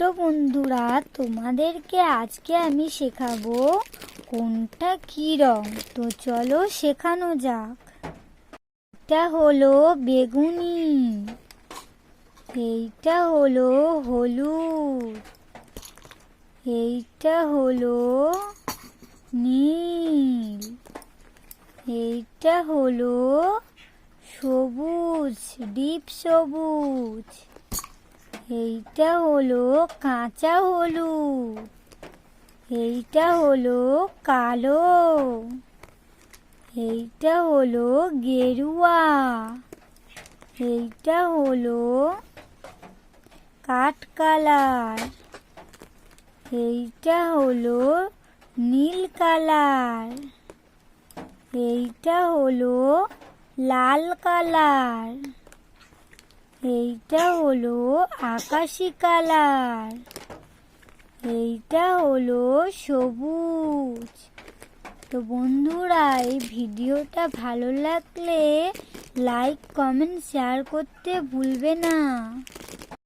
ছোট্ট বন্ধুরা, তোমাদেরকে আজকে আমি শেখাবো কোনটা কি রং। তো চলো শেখানো যাক। এটা হলো বেগুনি, এইটা হলো হলুদ, এইটা হলো নীল, এইটা হলো সবুজ, ডিপ সবুজ, এইটা হলো কাঁচা হলুদ, এইটা হলো কালো, এইটা হলো গেরুয়া, এইটা হলো কাঠকালার, এইটা হলো নীল কালার, এইটা হলো লাল কালার, এইটা হলো আকাশি কালার, এইটা হলো সবুজ। তো বন্ধুরা, এই ভিডিওটা ভালো লাগলে লাইক, কমেন্ট, শেয়ার করতে ভুলবে না।